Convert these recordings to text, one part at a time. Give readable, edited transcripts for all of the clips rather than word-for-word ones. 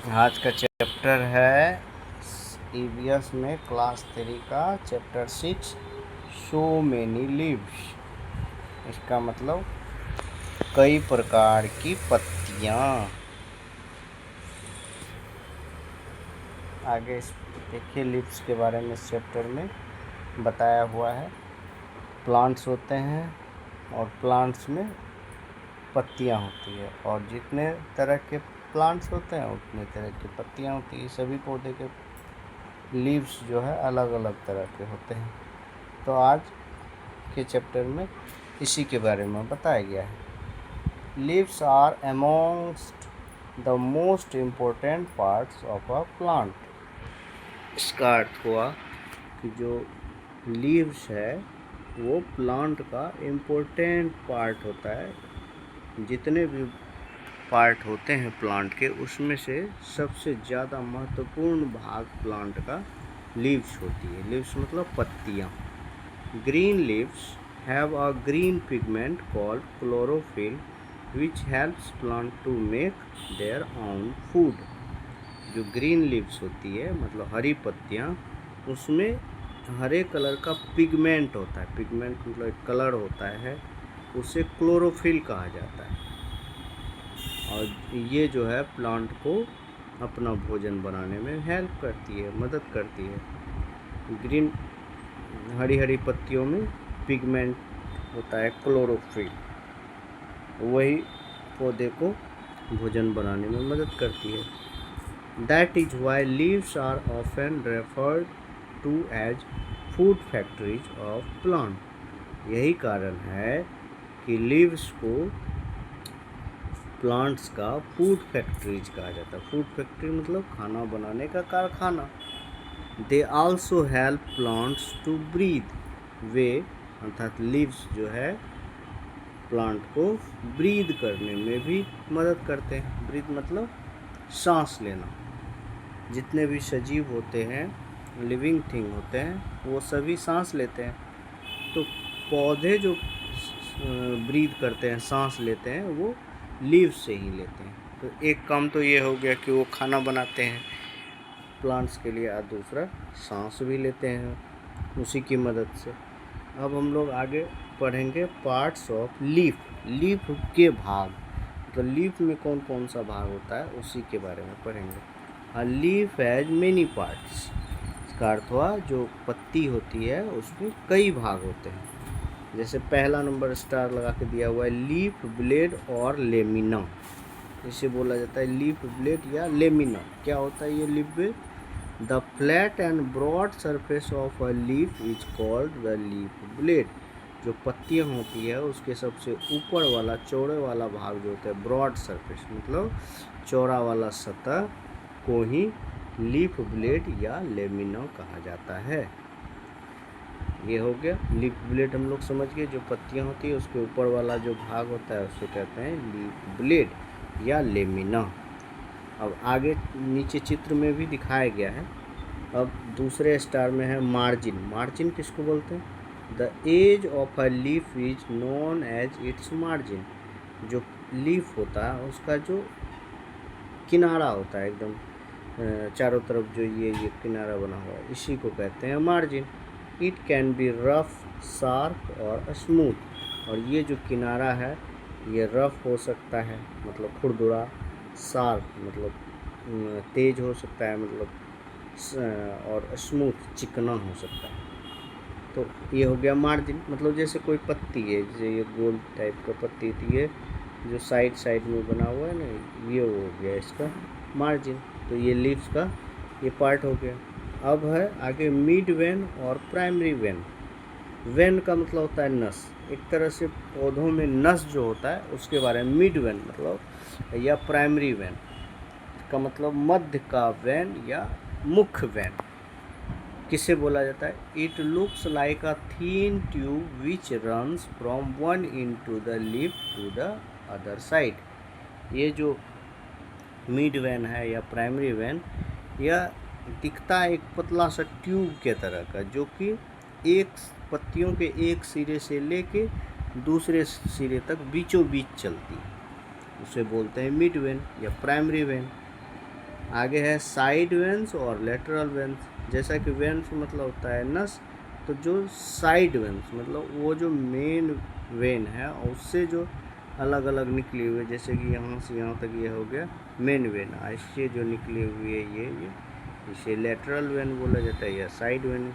आज का चैप्टर है ईवीएस में क्लास 3 का चैप्टर 6 सो मेनी लीव्स। इसका मतलब कई प्रकार की पत्तियाँ। आगे देखिए लीव्स के बारे में इस चैप्टर में बताया हुआ है। प्लांट्स होते हैं और प्लांट्स में पत्तियाँ होती है, और जितने तरह के प्लांट्स होते हैं उतने तरह की पत्तियाँ होती है। सभी पौधे के लीव्स जो है अलग अलग तरह के होते हैं। तो आज के चैप्टर में इसी के बारे में बताया गया है। Leaves are amongst the most important parts of a plant. इसका अर्थ हुआ कि जो लीव्स है वो प्लांट का इम्पोर्टेंट पार्ट होता है। जितने भी पार्ट होते हैं प्लांट के, उसमें से सबसे ज़्यादा महत्वपूर्ण भाग प्लांट का लीव्स होती है। लीव्स मतलब पत्तियाँ। Green leaves have a green pigment called chlorophyll which helps plant to make their own food. जो ग्रीन लीव्स होती है मतलब हरी पत्तियाँ, उसमें हरे कलर का पिगमेंट होता है। पिगमेंट मतलब एक कलर होता है, उसे क्लोरोफिल कहा जाता है। और ये जो है प्लांट को अपना भोजन बनाने में हेल्प करती है, मदद करती है। ग्रीन हरी हरी पत्तियों में पिगमेंट होता है क्लोरोफिल, वही पौधे को भोजन बनाने में मदद करती है। That is why leaves are often referred to as food factories of plant. यही कारण है कि लीव्स को प्लांट्स का फूड फैक्ट्रीज कहा जाता है। फूड फैक्ट्री मतलब खाना बनाने का कारखाना। They also help plants to breathe. वे अर्थात लीव्स जो है प्लांट को ब्रीथ करने में भी मदद करते हैं। ब्रीथ मतलब सांस लेना। जितने भी सजीव होते हैं, लिविंग थिंग होते हैं, वो सभी सांस लेते हैं। तो पौधे जो ब्रीथ करते हैं, सांस लेते हैं, वो लीव्स से ही लेते हैं। तो एक काम तो ये हो गया कि वो खाना बनाते हैं प्लांट्स के लिए, और दूसरा सांस भी लेते हैं उसी की मदद से। अब हम लोग आगे पढ़ेंगे पार्ट्स ऑफ लीफ। लीफ के भाग, तो लीफ में कौन कौन सा भाग होता है उसी के बारे में पढ़ेंगे। A leaf has many parts. इसका अर्थ हुआ जो पत्ती होती है उसमें कई भाग होते हैं। जैसे पहला नंबर स्टार लगा के दिया हुआ है लीफ ब्लेड और लेमिना। इसे बोला जाता है लीफ ब्लेड या लेमिना। क्या होता है ये leaf blade? The flat and broad surface of a leaf is called the leaf blade. जो पत्तियाँ होती है उसके सबसे ऊपर वाला चौड़े वाला भाग जो होता है, ब्रॉड सरफेस मतलब चौड़ा वाला सतह, को ही लीफ ब्लेड या लेमिना कहा जाता है। ये हो गया लीफ ब्लेड, हम लोग समझ गए। जो पत्तियाँ होती है उसके ऊपर वाला जो भाग होता है उसे कहते हैं लीफ ब्लेड या लेमिना। अब आगे नीचे चित्र में भी दिखाया गया है। अब दूसरे स्टार में है मार्जिन। मार्जिन किसको बोलते हैं? The edge of a leaf is known as its margin. जो लीफ होता है उसका जो किनारा होता है, एकदम चारों तरफ जो ये किनारा बना हुआ है, इसी को कहते हैं margin. It can B rough, sharp और स्मूथ। और ये जो किनारा है ये रफ हो सकता है मतलब खुरदुरा, शार्प मतलब तेज हो सकता है मतलब, और स्मूथ चिकना हो सकता है। तो ये हो गया मार्जिन। मतलब जैसे कोई पत्ती है, जैसे ये गोल टाइप का पत्ती थी, ये जो साइड साइड में बना हुआ है ना, ये हो गया इसका मार्जिन। तो ये लीव्स का ये पार्ट हो गया। अब है आगे मिड वेन और प्राइमरी वेन। वेन का मतलब होता है नस। एक तरह से पौधों में नस जो होता है उसके बारे में मिड वेन मतलब, या प्राइमरी वेन का मतलब मध्य का वेन या मुख्य वेन किसे बोला जाता है? It looks like a thin tube which runs from one end to the leaf to the other side. ये जो मिड वेन है या प्राइमरी वेन, यह दिखता है एक पतला सा ट्यूब के तरह का, जो कि एक पत्तियों के एक सिरे से लेके दूसरे सिरे तक बीचों बीच चलती है। उसे बोलते हैं मिड वेन या प्राइमरी वेन। आगे है साइड वेन्स और लेटरल वेन्स। जैसा कि वेन्स मतलब होता है नस, तो जो साइड वेन्स मतलब वो जो मेन वेन है उससे जो अलग अलग निकली हुई, जैसे कि यहाँ से यहाँ तक ये हो गया मेन वेन, इससे जो निकली हुई है ये इसे लेटरल वेन बोला जाता है या साइड वेन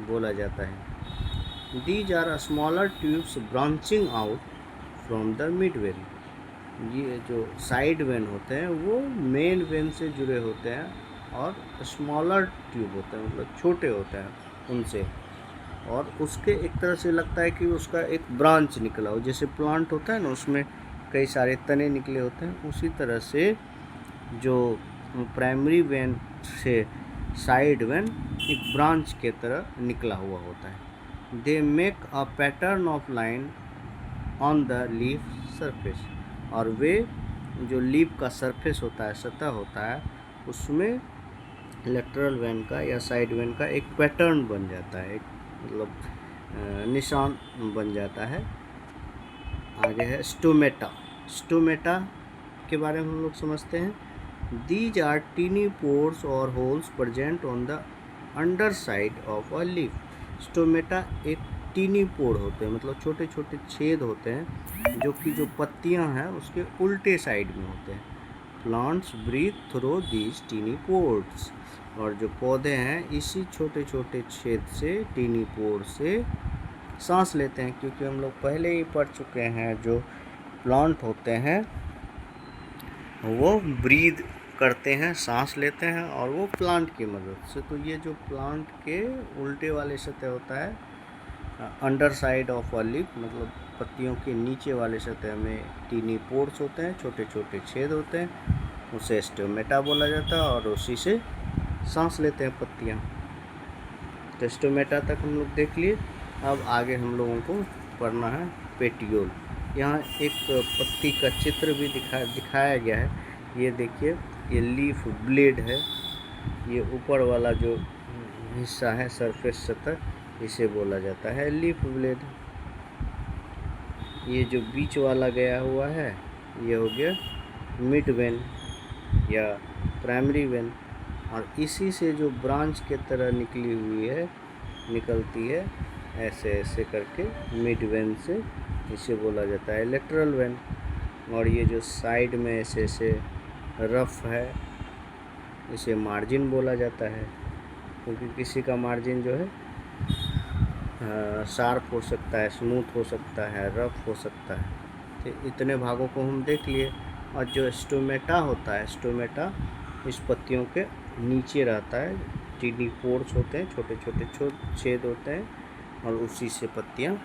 बोला जाता है। These are smaller tubes branching out from the mid vein. ये जो साइड वेन होते हैं वो मेन वेन से जुड़े होते हैं और स्मॉलर ट्यूब होते हैं मतलब छोटे होते हैं उनसे, और उसके एक तरह से लगता है कि उसका एक ब्रांच निकला हो, जैसे प्लांट होता है ना उसमें कई सारे तने निकले होते हैं, उसी तरह से जो प्राइमरी वेन से साइड वेन एक ब्रांच के तरह निकला हुआ होता है। They make a pattern of line on the leaf surface, और वे जो लीफ का सरफेस होता है, सतह होता है, उसमें लेटरल वेन का या साइड वेन का एक पैटर्न बन जाता है, एक मतलब निशान बन जाता है। आगे है स्टोमेटा। स्टोमेटा के बारे में हम लोग समझते हैं। दीज आर टीनी पोर्स और holes present on the under side of a leaf. Stomata एक टीनी पोर होते हैं मतलब छोटे छोटे छेद होते हैं जो कि जो पत्तियां हैं उसके उल्टे साइड में होते हैं। Plants breathe through these tiny pores, और जो पौधे हैं इसी छोटे छोटे छेद से टीनी पोर से सांस लेते हैं, क्योंकि हम लोग पहले ही पढ़ चुके हैं जो प्लांट होते हैं वो ब्रीद करते हैं, सांस लेते हैं, और वो प्लांट की मदद से। तो ये जो प्लांट के उल्टे वाले सतह होता है under side of a leaf मतलब पत्तियों के नीचे वाले सतह में टीनी पोर्स होते हैं, छोटे छोटे छेद होते हैं, उसे स्टोमेटा बोला जाता है, और उसी से सांस लेते हैं पत्तियाँ। तो स्टोमेटा तक हम लोग देख लिए। अब आगे हम लोगों को पढ़ना है पेटियोल। यहाँ एक पत्ती का चित्र भी दिखाया गया है। ये देखिए, ये लीफ ब्लेड है, ये ऊपर वाला जो हिस्सा है सरफेस सतह, इसे बोला जाता है लीफ ब्लेड। ये जो बीच वाला गया हुआ है ये हो गया मिड वेन या प्राइमरी वेन, और इसी से जो ब्रांच के तरह निकलती है ऐसे ऐसे करके मिड वेन से, इसे बोला जाता है लेटरल वेन। और ये जो साइड में ऐसे ऐसे रफ है इसे मार्जिन बोला जाता है, क्योंकि किसी का मार्जिन जो है शार्प हो सकता है, स्मूथ हो सकता है, रफ हो सकता है। तो इतने भागों को हम देख लिए। और जो स्टोमेटा होता है, स्टोमेटा इस पत्तियों के नीचे रहता है, टीनी पोर्स होते हैं, छोटे छोटे छेद होते हैं, और उसी से पत्तियां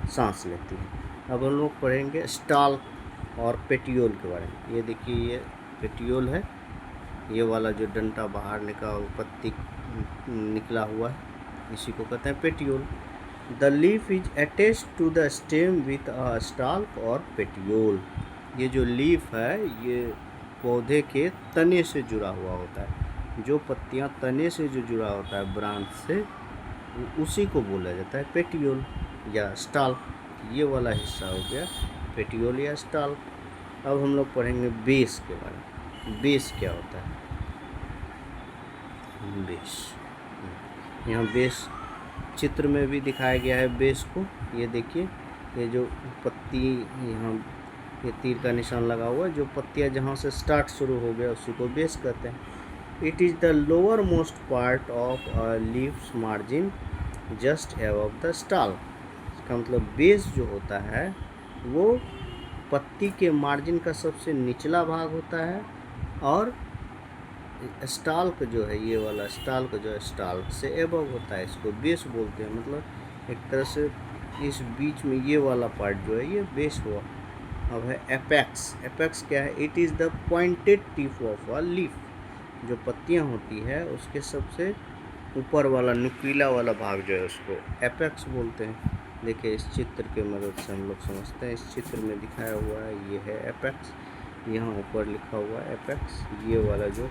सांस लेती हैं। अब हम लोग पढ़ेंगे स्टाल्क और पेटियोल के बारे में। ये देखिए, ये पेटियोल है, ये वाला जो डंटा बाहर निकला पत्ती निकला हुआ है इसी को कहते हैं petiole. The leaf is attached to the stem with a stalk और पेटियोल। ये जो लीफ है ये पौधे के तने से जुड़ा हुआ होता है, जो पत्तियां तने से जो जुड़ा होता है ब्रांच से, उसी को बोला जाता है पेटियोल या स्टाल्क। ये वाला हिस्सा हो गया पेटियोल या स्टाल्क। अब हम लोग पढ़ेंगे बेस के बारे में। बेस क्या होता है? बेस, यहाँ बेस चित्र में भी दिखाया गया है बेस को। ये देखिए, ये जो पत्ती यहाँ ये तीर का निशान लगा हुआ है, जो पत्तियाँ जहाँ से स्टार्ट शुरू हो गया उसी को बेस कहते हैं। It is the lower most part of a leaves margin just above the stalk. इसका मतलब बेस जो होता है वो पत्ती के मार्जिन का सबसे निचला भाग होता है, और स्टाल्क जो है, ये वाला स्टाल्क जो है स्टाल्क से एबव होता है, इसको बेस बोलते हैं। मतलब एक तरह से इस बीच में ये वाला पार्ट जो है ये बेस हुआ। अब है एपेक्स। एपेक्स क्या है? It is the pointed tip of a leaf. जो पत्तियां होती है उसके सबसे ऊपर वाला नुकीला वाला भाग जो है उसको एपेक्स बोलते हैं। देखिए, इस चित्र के मदद से हम लोग समझते हैं। इस चित्र में दिखाया हुआ है ये है एपेक्स, यहाँ ऊपर लिखा हुआ है एपेक्स। ये वाला जो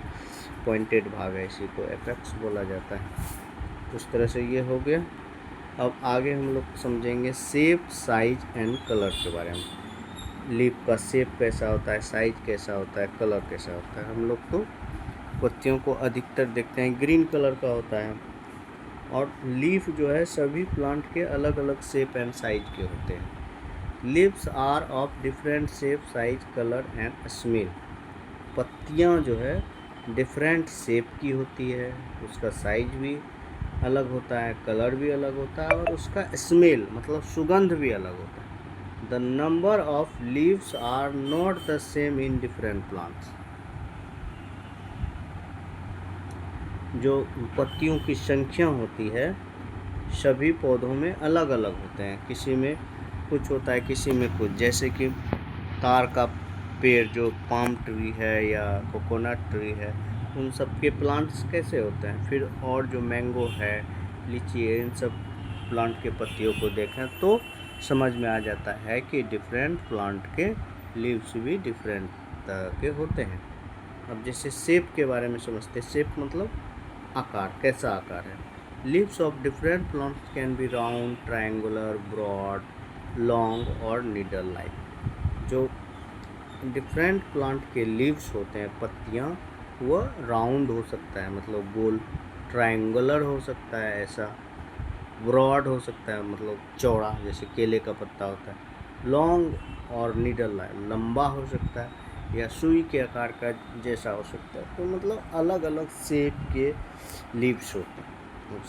पॉइंटेड भाग है इसी को एपेक्स बोला जाता है। उस तरह से ये हो गया। अब आगे हम लोग समझेंगे शेप, साइज एंड कलर के बारे में। लीफ का शेप कैसा होता है, साइज कैसा होता है, कलर कैसा होता है, हम लोग तो पत्तियों को अधिकतर देखते हैं ग्रीन कलर का होता है। और लीफ जो है सभी प्लांट के अलग अलग शेप एंड साइज के होते हैं। Leaves are of different shape, size, colour and smell. पत्तियाँ जो है डिफरेंट शेप की होती है, उसका साइज भी अलग होता है, कलर भी अलग होता है और उसका स्मेल मतलब सुगंध भी अलग होता है। The number of leaves are not the same in different plants. जो पत्तियों की संख्या होती है सभी पौधों में अलग अलग होते हैं, किसी में कुछ होता है किसी में कुछ। जैसे कि तार का पेड़ जो पाम ट्री है या कोकोनट ट्री है, उन सब के प्लांट्स कैसे होते हैं। फिर और जो मैंगो है, लीची है, इन सब प्लांट के पत्तियों को देखें तो समझ में आ जाता है कि डिफरेंट प्लांट के लीव्स भी डिफरेंट तरह के होते हैं। अब जैसे शेप के बारे में समझते हैं। शेप मतलब आकार, कैसा आकार है। Leaves of different plants can be round, triangular, broad, long और नीडल लाइक। जो डिफरेंट प्लांट के लीव्स होते हैं, पत्तियाँ, वह राउंड हो सकता है मतलब गोल, ट्रायंगुलर हो सकता है ऐसा, ब्रॉड हो सकता है मतलब चौड़ा जैसे केले का पत्ता होता है, लॉन्ग और नीडल लाइक लंबा हो सकता है, या सुई के आकार का जैसा हो सकता है। तो मतलब अलग अलग शेप के लीव्स होते हैं।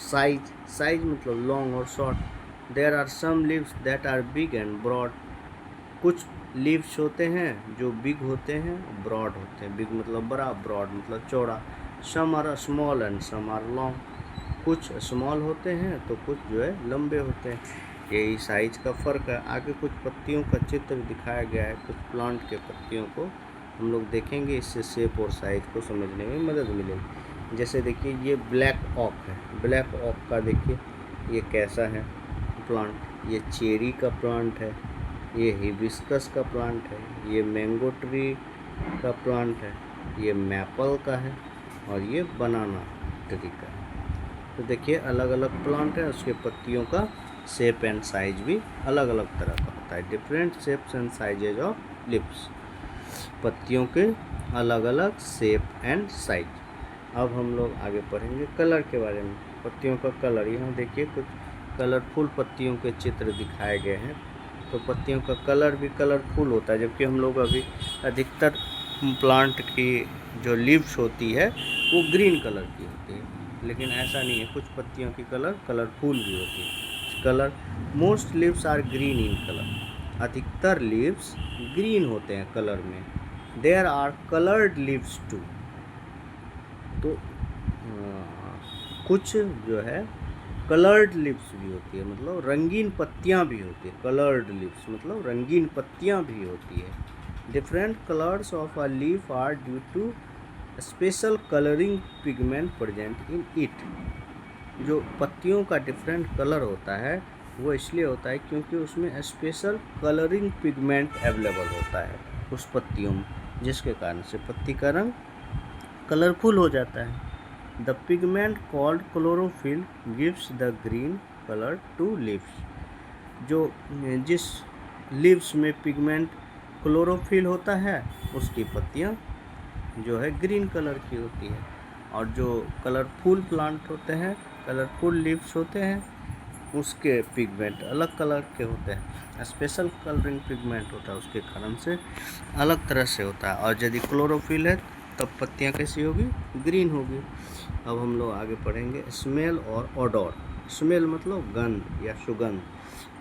साइज मतलब लॉन्ग और short. There are some leaves that are big and broad. कुछ लीव्स होते हैं जो बिग होते हैं, ब्रॉड होते हैं। बिग मतलब बड़ा, ब्रॉड मतलब चौड़ा। Some are small and some are long. कुछ स्मॉल होते हैं तो कुछ जो है लंबे होते हैं। यही साइज का फ़र्क है। आगे कुछ पत्तियों का चित्र दिखाया गया है, कुछ प्लांट के पत्तियों को हम लोग देखेंगे, इससे शेप और साइज को समझने में मदद मिलेगी। जैसे देखिए ये ब्लैक ऑक है। ब्लैक ऑक का देखिए ये कैसा है प्लांट। ये चेरी का प्लांट है, ये हिबिस्कस का प्लांट है, ये मैंगो ट्री का प्लांट है, ये मैपल का है और ये बनाना ट्री का है। तो देखिए अलग अलग प्लांट है, उसके पत्तियों का शेप एंड साइज भी अलग अलग तरह का होता है। Different shapes and sizes of leaves. पत्तियों के अलग अलग शेप एंड साइज। अब हम लोग आगे पढ़ेंगे कलर के बारे में। पत्तियों का कलर, यहाँ देखिए कुछ कलरफुल पत्तियों के चित्र दिखाए गए हैं। तो पत्तियों का कलर भी कलरफुल होता है, जबकि हम लोग अभी अधिकतर प्लांट की जो लीव्स होती है वो ग्रीन कलर की होती है, लेकिन ऐसा नहीं है, कुछ पत्तियों की कलर कलरफुल भी होती है। Colour most leaves are green in colour. अधिकतर लीव्स ग्रीन होते हैं कलर में। There are coloured leaves too. तो कुछ जो है कलर्ड लीव्स भी होती है, मतलब रंगीन पत्तियां भी होती है। कलर्ड लीव्स मतलब रंगीन पत्तियां भी होती है। Different colours of a leaf are due to special colouring pigment present in it. जो पत्तियों का डिफरेंट कलर होता है वो इसलिए होता है क्योंकि उसमें स्पेशल कलरिंग पिगमेंट अवेलेबल होता है उस पत्तियों में, जिसके कारण से पत्ती का रंग कलरफुल हो जाता है। The pigment called chlorophyll gives the green colour to leaves. जो जिस लीव्स में पिगमेंट क्लोरोफिल होता है उसकी पत्तियाँ जो है ग्रीन कलर की होती है। और जो कलरफुल प्लांट होते हैं, कलरफुल लीव्स होते हैं, उसके पिगमेंट अलग कलर के होते हैं। स्पेशल कलरिंग पिगमेंट होता है, उसके कारण से अलग तरह से होता है। और यदि क्लोरोफिल है तब पत्तियाँ कैसी होगी, ग्रीन होगी। अब हम लोग आगे पढ़ेंगे स्मेल और ओडोर। स्मेल मतलब गंध या सुगंध।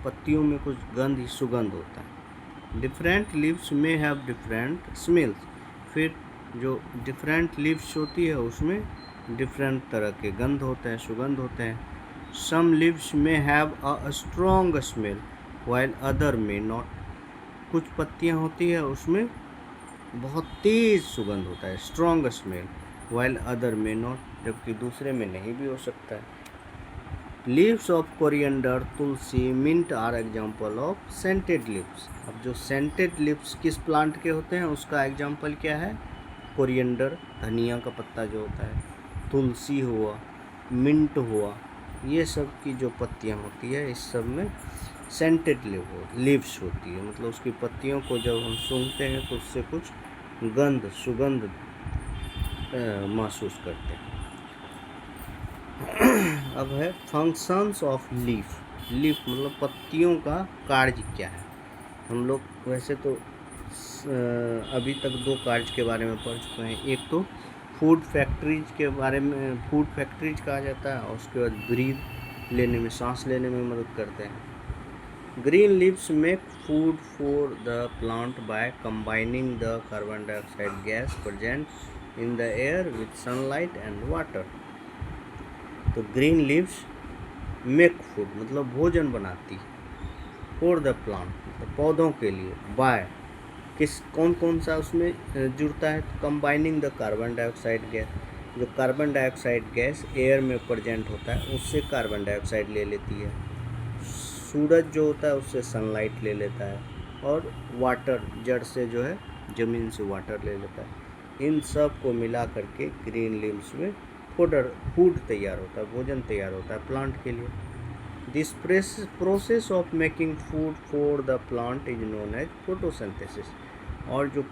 पत्तियों में कुछ गंध ही सुगंध होता है। डिफरेंट लीव्स में हैव डिफरेंट स्मेल्स। फिर जो डिफरेंट लीव्स होती है उसमें डिफरेंट तरह के गंध होते हैं, सुगंध होते हैं। सम लीव्स में have a strong smell while other में नॉट। कुछ पत्तियां होती है उसमें बहुत तेज़ सुगंध होता है, स्ट्रॉन्ग स्मेल, वाइल अदर में नॉट, जबकि दूसरे में नहीं भी हो सकता है। Leaves of coriander, tulsi, mint are example of scented leaves. अब जो सेंटेड लीव्स किस प्लांट के होते हैं उसका एग्जाम्पल क्या है, कोरिएंडर, धनिया का पत्ता जो होता है, तुलसी हुआ, मिंट हुआ, ये सब की जो पत्तियां होती है इस सब में सेंटेड लीव्स होती है। मतलब उसकी पत्तियों को जब हम सूंघते हैं तो उससे कुछ गंध, सुगंध महसूस करते हैं। अब है फंक्शंस ऑफ लीफ। लीफ मतलब पत्तियों का कार्य क्या है। हम लोग वैसे तो अभी तक 2 कार्य के बारे में पढ़ चुके हैं। एक तो फूड फैक्ट्रीज के बारे में, फूड फैक्ट्रीज कहा जाता है, और उसके बाद ब्रीथ लेने में, सांस लेने में मदद करते हैं। Green leaves make food for the plant by combining the carbon dioxide gas present in the air with sunlight and water. तो ग्रीन लीव्स मेक फूड मतलब भोजन बनाती है, फॉर द प्लांट मतलब पौधों के लिए, बाय किस कौन कौन सा उसमें जुड़ता है, combining the carbon dioxide gas. जो कार्बन डाइऑक्साइड गैस एयर में प्रेजेंट होता है उससे कार्बन डाइऑक्साइड ले लेती है, सूरज जो होता है उससे सनलाइट ले लेता है, और वाटर जड़ से जो है ज़मीन से वाटर ले लेता है। इन सब को मिला करके ग्रीन लीव्स में फूड तैयार होता है, भोजन तैयार होता है प्लांट के लिए। This process of making food for the plant is known as photosynthesis. और जो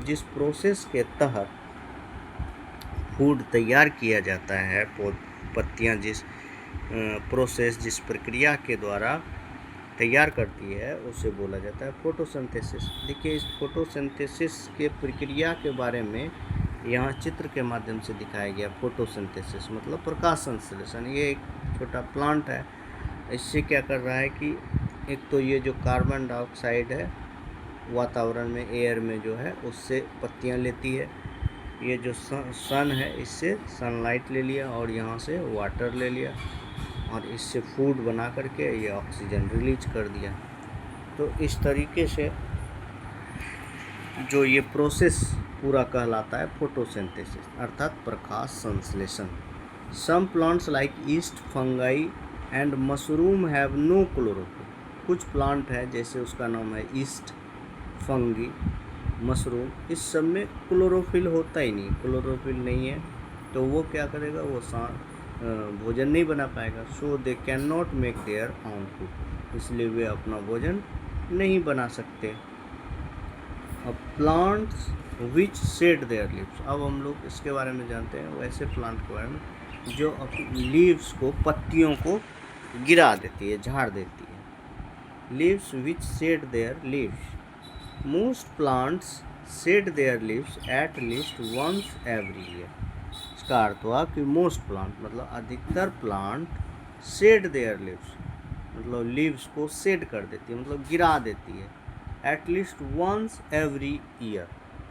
जिस प्रोसेस के तहत फूड तैयार किया जाता है, पत्तियां जिस प्रोसेस, जिस प्रक्रिया के द्वारा तैयार करती है उसे बोला जाता है फोटोसिंथेसिस। देखिए इस फोटोसिंथेसिस के प्रक्रिया के बारे में यहाँ चित्र के माध्यम से दिखाया गया। फोटोसिंथेसिस मतलब प्रकाश संश्लेषण। ये एक छोटा प्लांट है, इससे क्या कर रहा है कि एक तो ये जो कार्बन डाइऑक्साइड है वातावरण में, एयर में जो है, उससे पत्तियाँ लेती है। ये जो सन है इससे सनलाइट ले लिया, और यहाँ से वाटर ले लिया, और इससे फूड बना करके ये ऑक्सीजन रिलीज कर दिया। तो इस तरीके से जो ये प्रोसेस पूरा कहलाता है फोटोसिंथेसिस अर्थात प्रकाश संश्लेषण। Some plants like yeast, fungi and mushroom have no chlorophyll. कुछ प्लांट है जैसे उसका नाम है ईस्ट, फंगी, मशरूम, इस सब में क्लोरोफिल होता ही नहीं, क्लोरोफिल नहीं है, तो वो क्या करेगा, वो भोजन नहीं बना पाएगा। So they can not make their own food, इसलिए वे अपना भोजन नहीं बना सकते। अब plants which shed their leaves, अब हम लोग इसके बारे में जानते हैं वैसे प्लांट के बारे में जो अपनी लीव्स को, पत्तियों को गिरा देती है, झाड़ देती है। Leaves which shed their leaves, most plants shed their leaves at least once every year. इसका अर्थ हुआ कि मोस्ट प्लांट मतलब अधिकतर प्लांट शेड देयर लीव्स मतलब लीव्स को शेड कर देती है, मतलब गिरा देती है, एटलीस्ट वंस एवरी ईयर।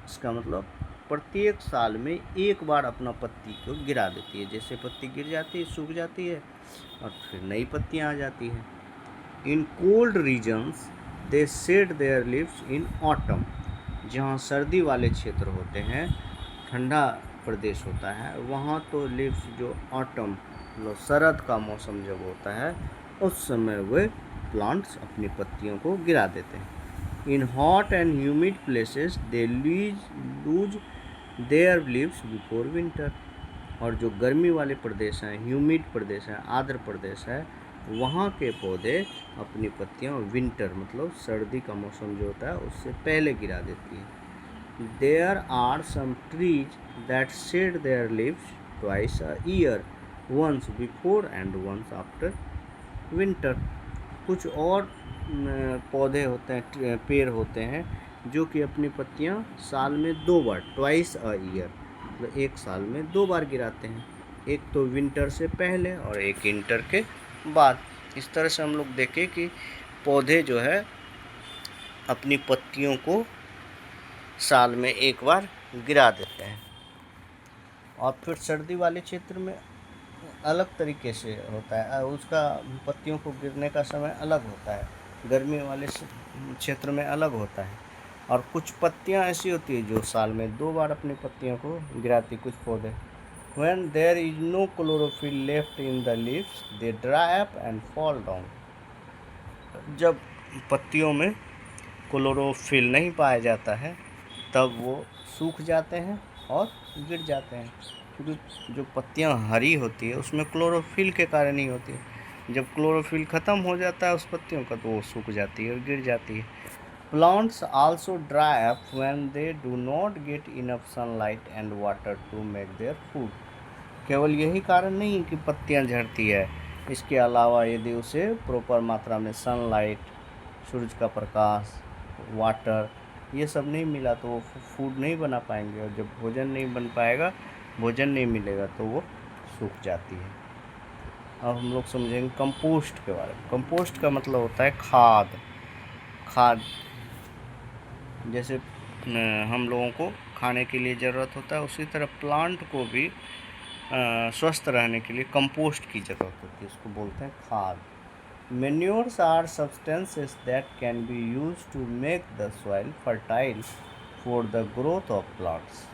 इसका मतलब प्रत्येक साल में एक बार अपना पत्ती को गिरा देती है। जैसे पत्ती गिर जाती है, सूख जाती है, और फिर नई पत्तियाँ आ जाती हैं। In cold regions they shed their leaves in autumn. जहाँ सर्दी वाले क्षेत्र होते हैं, ठंडा प्रदेश होता है, वहाँ तो लीव्स जो ऑटम मतलब शरद का मौसम जब होता है उस समय वे प्लांट्स अपनी पत्तियों को गिरा देते हैं। In hot and humid places they lose their leaves before winter. और जो गर्मी वाले प्रदेश हैं, ह्यूमिड प्रदेश हैं, आर्द्र प्रदेश है, वहाँ के पौधे अपनी पत्तियाँ विंटर मतलब सर्दी का मौसम जो होता है उससे पहले गिरा देती हैं। There are some trees that shed their leaves twice a year, once before and once after winter. कुछ और पौधे होते हैं, पेड़ होते हैं जो कि अपनी पत्तियां साल में 2 बार, ट्वाइस अ ईयर मतलब एक साल में 2 बार गिराते हैं, एक तो विंटर से पहले और एक विंटर के बाद। इस तरह से हम लोग देखें कि पौधे जो है अपनी पत्तियों को साल में एक बार गिरा देते हैं। और फिर सर्दी वाले क्षेत्र में अलग तरीके से होता है, उसका पत्तियों को गिरने का समय अलग होता है, गर्मी वाले क्षेत्र में अलग होता है। और कुछ पत्तियां ऐसी होती है जो साल में 2 बार अपनी पत्तियों को गिराती, कुछ पौधे। When there is no chlorophyll left in the leaves, they dry up and fall down. जब पत्तियों में क्लोरोफिल नहीं पाया जाता है तब वो सूख जाते हैं और गिर जाते हैं, क्योंकि जो पत्तियां हरी होती है उसमें क्लोरोफिल के कारण ही होती है। जब क्लोरोफिल ख़त्म हो जाता है उस पत्तियों का तो वो सूख जाती है और गिर जाती है। Plants also dry up when they do not get enough sunlight and water to make their food. केवल यही कारण नहीं है कि पत्तियां झड़ती है, इसके अलावा यदि उसे प्रॉपर मात्रा में सनलाइट, सूरज का प्रकाश, वाटर ये सब नहीं मिला तो वो फूड नहीं बना पाएंगे, और जब भोजन नहीं बन पाएगा, भोजन नहीं मिलेगा तो वो सूख जाती है। अब हम लोग समझेंगे कंपोस्ट के बारे में। कंपोस्ट का मतलब होता है खाद। खाद जैसे हम लोगों को खाने के लिए ज़रूरत होता है, उसी तरह प्लांट को भी स्वस्थ रहने के लिए कंपोस्ट की ज़रूरत होती है, इसको बोलते हैं खाद। Manures are substances that can be used to make the soil fertile for the growth of plants.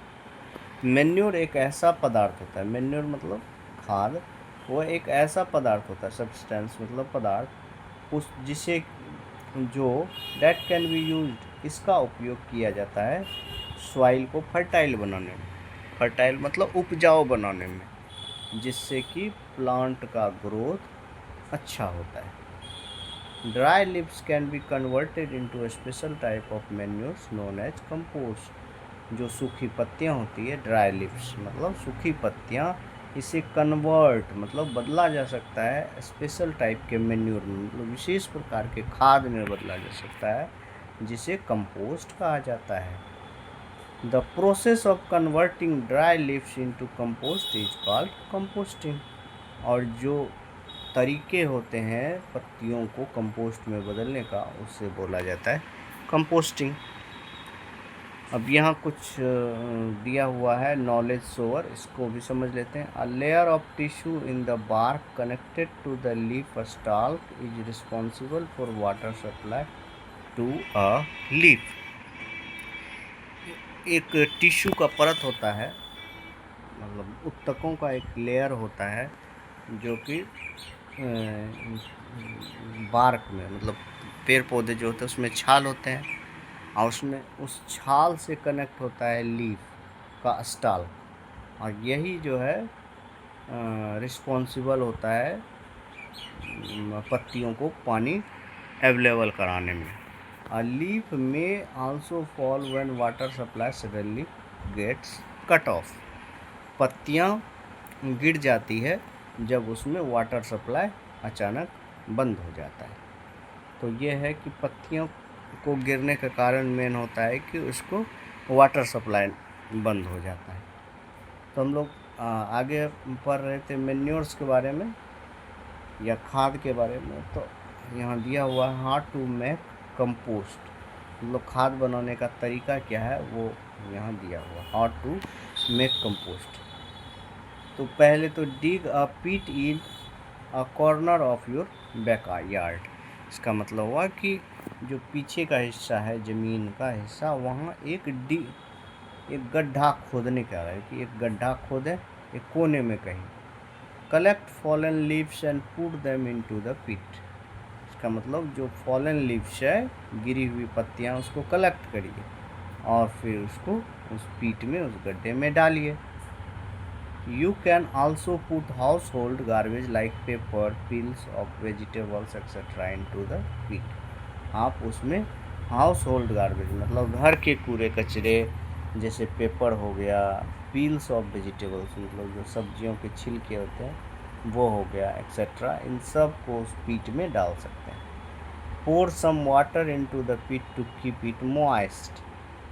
Manure एक ऐसा पदार्थ होता है, मैन्योर मतलब खाद, वो एक ऐसा पदार्थ होता है, सब्सटेंस मतलब पदार्थ, उस जिसे जो दैट कैन बी यूज्ड, इसका उपयोग किया जाता है सॉइल को फर्टाइल बनाने में। फर्टाइल मतलब उपजाऊ बनाने में, जिससे कि प्लांट का ग्रोथ अच्छा होता है। Dry leaves can be converted into a special type of manures known as compost. जो सूखी पत्तियां होती है, ड्राई लीव्स मतलब सूखी पत्तियां, इसे कन्वर्ट मतलब बदला जा सकता है स्पेशल टाइप के मैन्योर में, मतलब विशेष प्रकार के खाद में बदला जा सकता है, जिसे कंपोस्ट कहा जाता है। The process of converting dry leaves into compost is called composting. और जो तरीके होते हैं पत्तियों को कंपोस्ट में बदलने का, उससे बोला जाता है कंपोस्टिंग। अब यहाँ कुछ दिया हुआ है नॉलेज सोवर, इसको भी समझ लेते हैं। A layer of tissue in the bark connected to the leaf stalk is responsible for water supply to a leaf. एक टिश्यू का परत होता है, मतलब उत्तकों का एक लेयर होता है, जो कि बार्क में मतलब पेड़ पौधे जो होते हैं उसमें छाल होते हैं, और उसमें उस छाल से कनेक्ट होता है लीफ का स्टाल, और यही जो है रिस्पॉन्सिबल होता है पत्तियों को पानी अवेलेबल कराने में। A leaf may also fall when water supply suddenly gets cut off. पत्तियाँ गिर जाती है जब उसमें वाटर सप्लाई अचानक बंद हो जाता है। तो ये है कि पत्तियों को गिरने का कारण मेन होता है कि उसको वाटर सप्लाई बंद हो जाता है। तो हम लोग आगे पढ़ रहे थे मैन्योर्स के बारे में या खाद के बारे में। तो यहाँ दिया हुआ है हाउ टू मेक कंपोस्ट, मतलब खाद बनाने का तरीका क्या है वो यहाँ दिया हुआ, हाउ टू मेक कंपोस्ट। तो पहले तो dig a pit in a corner of your backyard. इसका मतलब हुआ कि जो पीछे का हिस्सा है, ज़मीन का हिस्सा, वहाँ एक गड्ढा खोदने का है कि एक गड्ढा खोदें एक कोने में कहीं। Collect fallen leaves and put them into the pit. इसका मतलब जो फॉलन लीव्स है, गिरी हुई पत्तियाँ, उसको कलेक्ट करिए और फिर उसको उस पीट में, उस गड्ढे में डालिए। You can also put house hold garbage like paper, peels of vegetables etcetera into the पीट। आप उसमें हाउस होल्ड गार्बेज मतलब घर के कूड़े कचरे, जैसे पेपर हो गया, पील्स ऑफ वेजिटेबल्स मतलब जो सब्जियों के छिलके होते हैं वो हो गया, एक्सेट्रा, इन सब को उस पीट में डाल सकते हैं। Pour some water into the pit to keep it moist.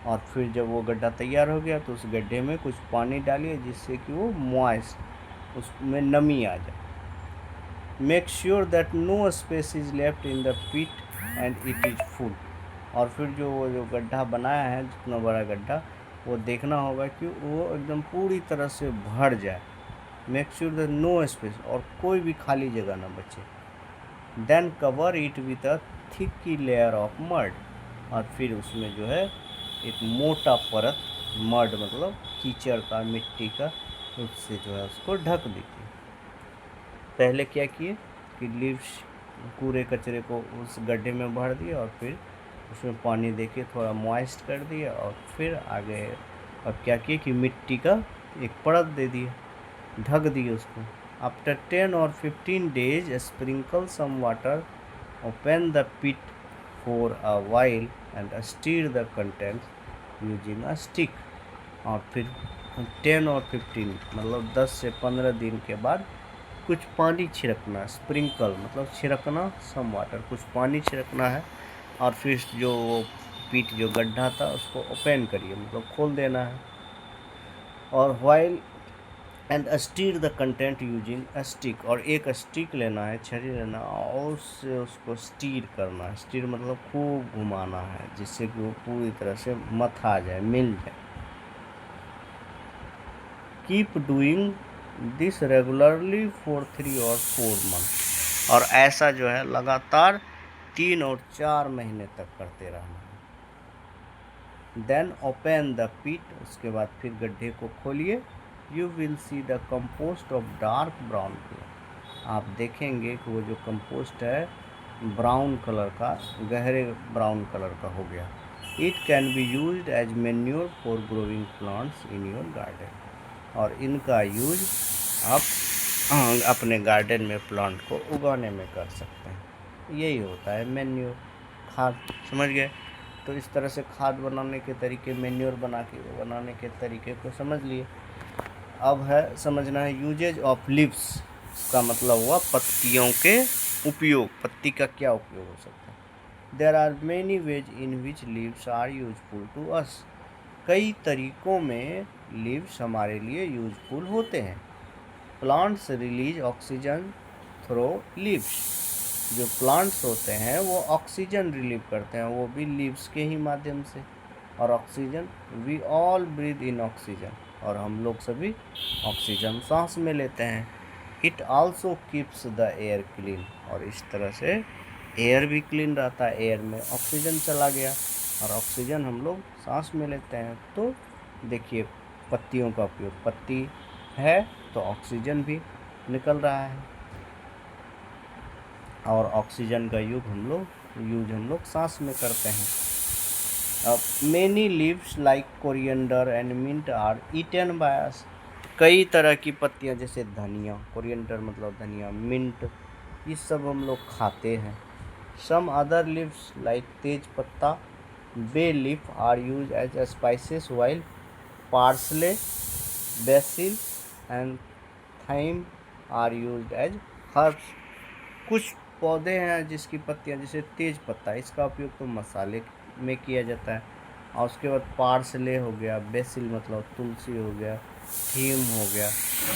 और फिर जब वो गड्ढा तैयार हो गया तो उस गड्ढे में कुछ पानी डालिए जिससे कि वो मॉइस्ट, उसमें नमी आ जाए। Make sure that no space is left in the pit and it is full. और फिर जो गड्ढा बनाया है, जितना बड़ा गड्ढा, वो देखना होगा कि वो एकदम पूरी तरह से भर जाए। Make sure that no space, और कोई भी खाली जगह ना बचे। Then cover it with a thick layer of mud. और फिर उसमें जो है एक मोटा परत, मड मतलब कीचड़ का, मिट्टी का, उससे जो है उसको ढक दीजिए। पहले क्या किए कि लीव्स, कूड़े कचरे को उस गड्ढे में भर दिए और फिर उसमें पानी देके थोड़ा मॉइस्ट कर दिया, और फिर आगे अब क्या किए कि मिट्टी का एक परत दे दिए, ढक दिए उसको। After 10 or 15 days sprinkle some water, open the pit for a while and stir the contents using a stick. और फिर 10 और 15 मतलब 10 से 15 दिन के बाद कुछ पानी छिड़कना, स्प्रिंकल मतलब छिड़कना, सम वाटर, कुछ पानी छिड़कना है। और फिर जो वो पीठ जो गड्ढा था उसको ओपन करिए मतलब खोल देना है। और while and stir the content using a stick, और एक स्टिक लेना है, छड़ी लेना और उससे उसको स्टीर करना है। स्टीर मतलब खूब घुमाना है जिससे कि वो पूरी तरह से मथा जाए, मिल जाए। Keep doing this regularly for 3 और 4 मंथ, और ऐसा जो है लगातार 3 और 4 महीने तक करते रहना है। देन ओपन द पिट, उसके बाद फिर गड्ढे को खोलिए। You will see the compost of dark brown colour, आप देखेंगे कि वो जो कंपोस्ट है ब्राउन कलर का, गहरे ब्राउन कलर का हो गया। It can be used as manure for growing plants in your garden, और इनका यूज आप अपने गार्डन में प्लांट को उगाने में कर सकते हैं। यही होता है मैन्योर, खाद, समझ गए। तो इस तरह से खाद बनाने के तरीके, मैन्योर बनाने के तरीके को समझ लिए। अब है समझना है यूजेज ऑफ लीव्स, का मतलब हुआ पत्तियों के उपयोग, पत्ती का क्या उपयोग हो सकता है। There are many ways in which leaves are useful to us, कई तरीकों में लीव्स हमारे लिए यूजफुल होते हैं। Plants release oxygen through leaves, जो प्लांट्स होते हैं वो ऑक्सीजन रिलीव करते हैं, वो भी लीव्स के ही माध्यम से। और oxygen, we all breathe in oxygen, और हम लोग सभी ऑक्सीजन सांस में लेते हैं। It also keeps the air clean, और इस तरह से एयर भी क्लीन रहता है, एयर में ऑक्सीजन चला गया और ऑक्सीजन हम लोग सांस में लेते हैं। तो देखिए पत्तियों का उपयोग, पत्ती है तो ऑक्सीजन भी निकल रहा है, और ऑक्सीजन का यूज हम लोग सांस में करते हैं। अब many leaves like coriander and mint are eaten by us, कई तरह की पत्तियां जैसे धनिया, कोरिएंडर मतलब धनिया, मिंट, ये सब हम लोग खाते हैं। Some other leaves like tej patta, bay leaf are use as spices, while parsley, basil and thyme are use as herbs. कुछ पौधे हैं जिसकी पत्तियां जैसे तेज पत्ता, इसका उपयोग तो मसाले में किया जाता है। और उसके बाद पार्सले हो गया, बेसिल मतलब तुलसी हो गया, थीम हो गया,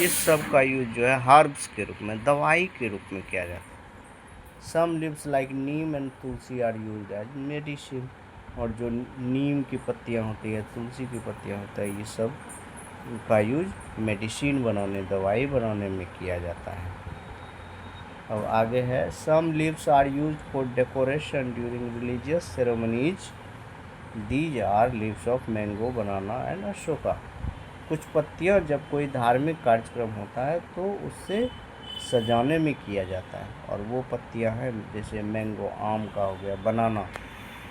इस सब का यूज जो है हर्ब्स के रूप में, दवाई के रूप में किया जाता है। Some leaves like neem and tulsi are use as medicine, और जो नीम की पत्तियां होती है, तुलसी की पत्तियां होता है, ये सब का यूज मेडिसिन बनाने, दवाई बनाने में किया जाता है। अब आगे है some leaves are use for decoration during religious ceremonies, these are leaves of mango, banana and ashoka. कुछ पत्तियां जब कोई धार्मिक कार्यक्रम होता है तो उससे सजाने में किया जाता है, और वो पत्तियां हैं जैसे मैंगो आम का हो गया, बनाना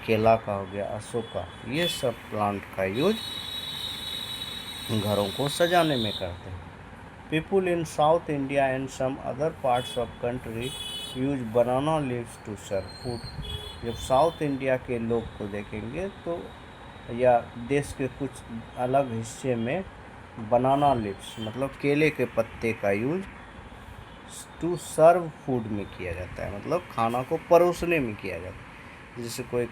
केला का हो गया, अशोका, ये सब प्लांट का यूज घरों को सजाने में करते हैं। People in south India and some other parts of country use banana leaves to serve food. जब साउथ इंडिया के लोग को देखेंगे तो, या देश के कुछ अलग हिस्से में बनाना लीव्स मतलब केले के पत्ते का यूज टू सर्व फूड में किया जाता है, मतलब खाना को परोसने में किया जाता है। जैसे कोई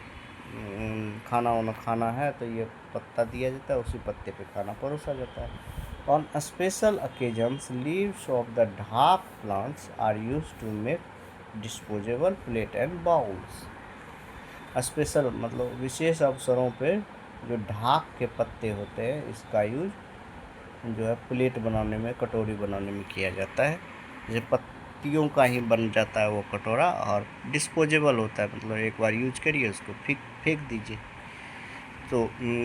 खाना वाना खाना है तो ये पत्ता दिया जाता है, उसी पत्ते पे खाना परोसा जाता है। On special occasions, leaves of the dhak plants are used to make disposable plate and bowls. Special मतलब विशेष अवसरों पे जो ढाक के पत्ते होते हैं, इसका यूज जो है प्लेट बनाने में, कटोरी बनाने में किया जाता है। जैसे पत्तियों का ही बन जाता है वो कटोरा, और डिस्पोजेबल होता है, मतलब एक बार यूज करिए उसको फेंक दीजिए। तो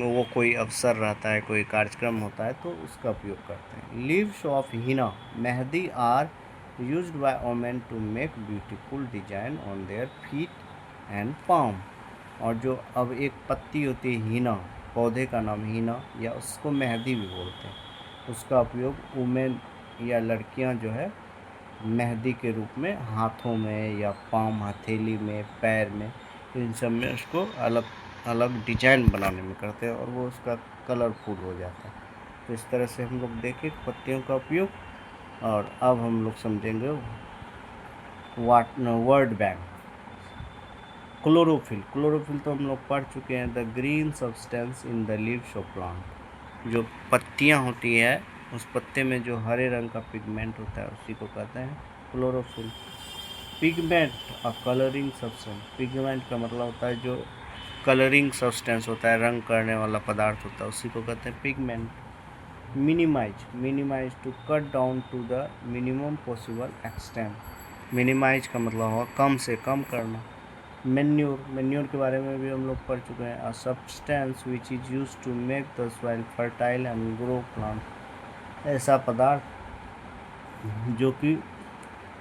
वो कोई अवसर रहता है, कोई कार्यक्रम होता है तो उसका उपयोग करते हैं। Leaves of henna, mehndi are used by women to make beautiful design on their feet and palm. और जो अब एक पत्ती होती है हिना, पौधे का नाम हिना, या उसको मेहंदी भी बोलते हैं, उसका उपयोग वुमेन या लड़कियां जो है मेहंदी के रूप में हाथों में या पाम, हथेली में, पैर में, तो इन सब में उसको अलग अलग डिजाइन बनाने में करते हैं और वो उसका कलरफुल हो जाता है। तो इस तरह से हम लोग देखें पत्तियों का उपयोग। और अब हम लोग समझेंगे वर्ड बैंक। क्लोरोफिल, क्लोरोफिल तो हम लोग पढ़ चुके हैं, the green substance in the leaves of plant. जो पत्तियां होती है उस पत्ते में जो हरे रंग का पिगमेंट होता है उसी को कहते हैं क्लोरोफिल। पिगमेंट अ कलरिंग सब्सटेंस, पिगमेंट का मतलब होता है जो कलरिंग सब्सटेंस होता है, रंग करने वाला पदार्थ होता है, उसी को कहते हैं pigment. Minimise, minimise to cut down to the minimum possible extent. Minimise का मतलब होगा कम से कम करना। मैन्योर, मैन्योर के बारे में भी हम लोग पढ़ चुके हैं, a substance which is use to make the soil fertile and grow plant. ऐसा पदार्थ जो कि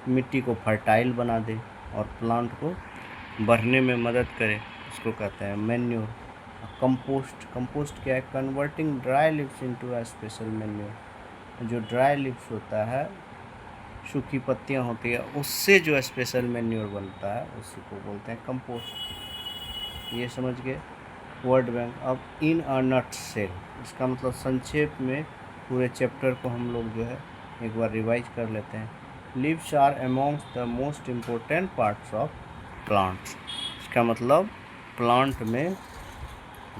मिट्टी को फर्टाइल बना दे और प्लांट को बढ़ने में मदद करे, उसको कहते हैं मैन्योर। कंपोस्ट, कंपोस्ट क्या है, converting dry leaves into a special manure. जो ड्राई लिव्स होता है, सूखी पत्तियां होती है, उससे जो स्पेशल मैन्योर बनता है उसी को बोलते हैं कंपोस्ट। ये समझ गए वर्ड बैंक। अब इन अ नट सेल, इसका मतलब संक्षेप में पूरे चैप्टर को हम लोग जो है एक बार रिवाइज कर लेते हैं। Leaves are amongst the most important parts of plants. इसका मतलब प्लांट में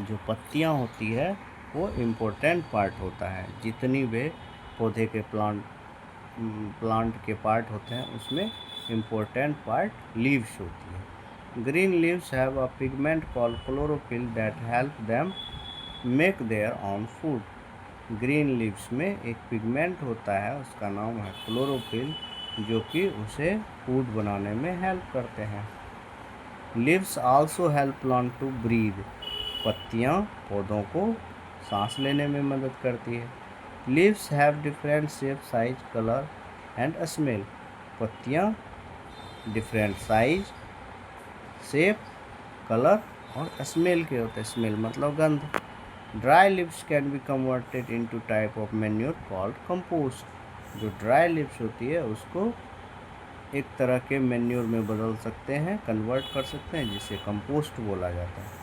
जो पत्तियां होती है वो इम्पोर्टेंट पार्ट होता है। जितनी भी पौधे के प्लांट के पार्ट होते हैं उसमें इम्पोर्टेंट पार्ट लीव्स होती है। Green leaves have a pigment called chlorophyll that help them make their own food. Green leaves में एक पिगमेंट होता है, उसका नाम है क्लोरोफिल, जो कि उसे फूड बनाने में हेल्प करते हैं। Leaves also help plant to breathe. पत्तियां पौधों को सांस लेने में मदद करती है। Leaves have different shape, size, colour and smell. पत्तियां डिफरेंट साइज, शेप, कलर और स्मेल के होते हैं। स्मेल मतलब गंध। Dry leaves can be converted into type of manure called compost. जो ड्राई लीव्स होती है उसको एक तरह के मैन्योर में बदल सकते हैं, कन्वर्ट कर सकते हैं, जिसे कंपोस्ट बोला जाता है।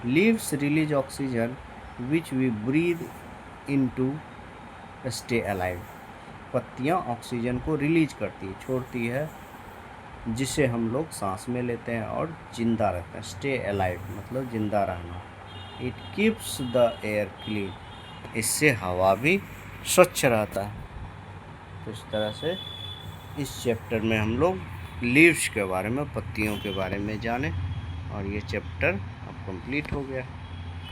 Leaves release oxygen which we breathe into stay alive. पत्तियां ऑक्सीजन को रिलीज करती है, छोड़ती है, जिसे हम लोग सांस में लेते हैं और जिंदा रहते हैं। स्टे अलाइव मतलब जिंदा रहना। It keeps the air clean, इससे हवा भी स्वच्छ रहता है। तो इस तरह से इस चैप्टर में हम लोग लीव्स के बारे में, पत्तियों के बारे में जाने और ये चैप्टर अब कंप्लीट हो गया।